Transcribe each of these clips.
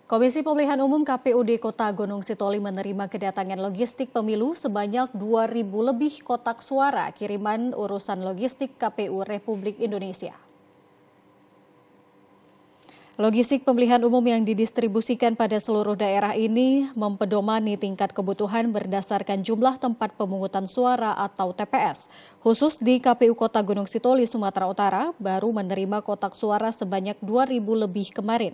Komisi Pemilihan Umum KPUD Kota Gunung Sitoli menerima kedatangan logistik pemilu sebanyak 2.000 lebih kotak suara kiriman urusan logistik KPU Republik Indonesia. Logistik pemilihan umum yang didistribusikan pada seluruh daerah ini mempedomani tingkat kebutuhan berdasarkan jumlah tempat pemungutan suara atau TPS. Khusus di KPU Kota Gunung Sitoli, Sumatera Utara, baru menerima kotak suara sebanyak 2.000 lebih kemarin.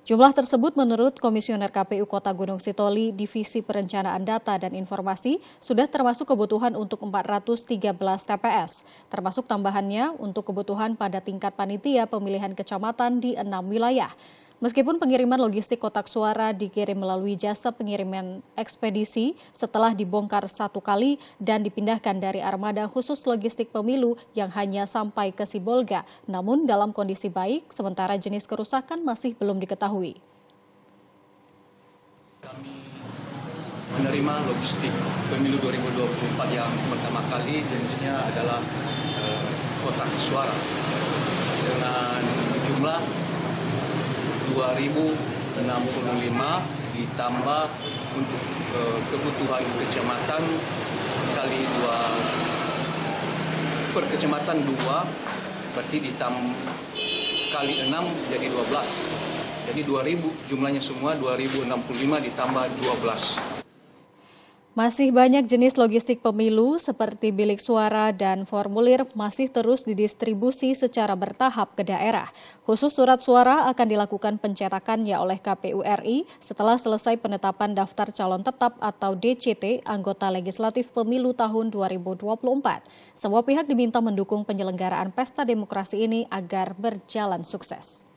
Jumlah tersebut menurut Komisioner KPU Kota Gunung Sitoli Divisi Perencanaan Data dan Informasi sudah termasuk kebutuhan untuk 413 TPS, termasuk tambahannya untuk kebutuhan pada tingkat panitia pemilihan kecamatan di 6 wilayah. Meskipun pengiriman logistik kotak suara dikirim melalui jasa pengiriman ekspedisi setelah dibongkar satu kali dan dipindahkan dari armada khusus logistik pemilu yang hanya sampai ke Sibolga, namun dalam kondisi baik, sementara jenis kerusakan masih belum diketahui. Kami menerima logistik pemilu 2024 yang pertama kali jenisnya adalah kotak suara dengan jumlah 2.065 ditambah untuk kebutuhan kecamatan kali 2 per kecamatan 2 berarti ditambah kali 6 jadi 12. Jadi 2.000 jumlahnya semua 2.065 ditambah 12. Masih banyak jenis logistik pemilu seperti bilik suara dan formulir masih terus didistribusi secara bertahap ke daerah. Khusus surat suara akan dilakukan pencetakannya oleh KPU RI setelah selesai penetapan daftar calon tetap atau DCT anggota legislatif pemilu tahun 2024. Semua pihak diminta mendukung penyelenggaraan pesta demokrasi ini agar berjalan sukses.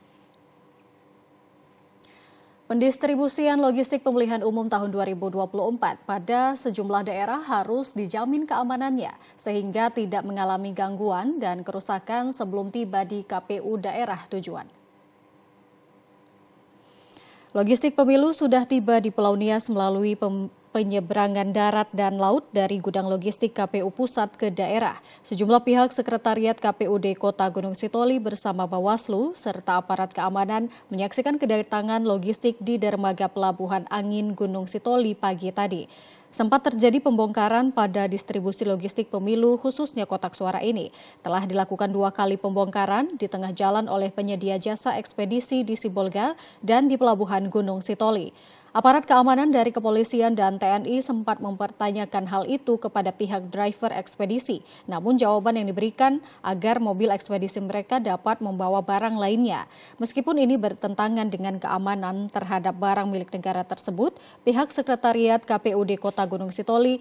Pendistribusian logistik pemilihan umum tahun 2024 pada sejumlah daerah harus dijamin keamanannya sehingga tidak mengalami gangguan dan kerusakan sebelum tiba di KPU daerah tujuan. Logistik pemilu sudah tiba di Pulau Nias melalui penyeberangan darat dan laut dari gudang logistik KPU Pusat ke daerah. Sejumlah pihak Sekretariat KPUD Kota Gunung Sitoli bersama Bawaslu serta aparat keamanan menyaksikan kedatangan logistik di dermaga Pelabuhan Angin Gunung Sitoli pagi tadi. Sempat terjadi pembongkaran pada distribusi logistik pemilu khususnya kotak suara ini. Telah dilakukan 2 kali pembongkaran di tengah jalan oleh penyedia jasa ekspedisi di Sibolga dan di Pelabuhan Gunung Sitoli. Aparat keamanan dari kepolisian dan TNI sempat mempertanyakan hal itu kepada pihak driver ekspedisi. Namun jawaban yang diberikan agar mobil ekspedisi mereka dapat membawa barang lainnya. Meskipun ini bertentangan dengan keamanan terhadap barang milik negara tersebut, pihak Sekretariat KPUD Kota Gunung Sitoli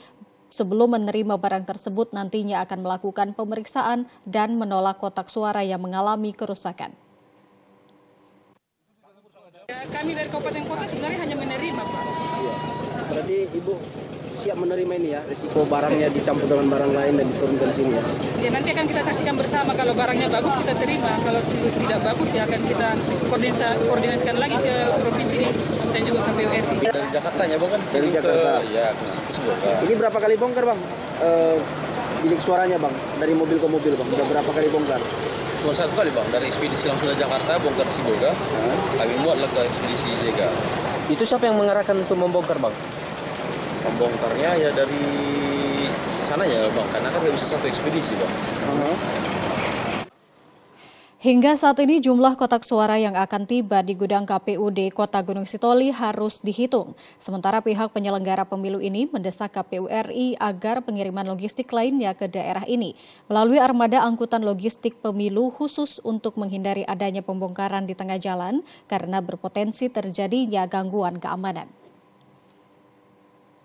sebelum menerima barang tersebut nantinya akan melakukan pemeriksaan dan menolak kotak suara yang mengalami kerusakan. Kami dari Kabupaten Kota sebenarnya hanya menerima, Pak. Iya. Berarti Ibu siap menerima ini ya, risiko barangnya dicampur dengan barang lain dan diturunkan sini ya? Ya nanti akan kita saksikan bersama, kalau barangnya bagus kita terima, kalau tidak bagus ya akan kita koordinasikan lagi ke provinsi ini dan juga KPU RI. Dari Jakarta ya Bang kan? Dari Jakarta? Ya, ke Sibolga. Ini berapa kali bongkar Bang? Bilik suaranya Bang, dari mobil ke mobil Bang, udah berapa kali bongkar? Cuma 1 kali Bang, dari ekspedisi langsung dari Jakarta, bongkar Sibolga, kami muatlah ke ekspedisi Jega. Itu siapa yang mengarahkan untuk membongkar Bang? Membongkarnya ya dari sananya Bang, karena kan nggak bisa satu ekspedisi Bang. Hingga saat ini jumlah kotak suara yang akan tiba di gudang KPUD Kota Gunung Sitoli harus dihitung. Sementara pihak penyelenggara pemilu ini mendesak KPU RI agar pengiriman logistik lainnya ke daerah ini melalui armada angkutan logistik pemilu khusus untuk menghindari adanya pembongkaran di tengah jalan karena berpotensi terjadinya gangguan keamanan.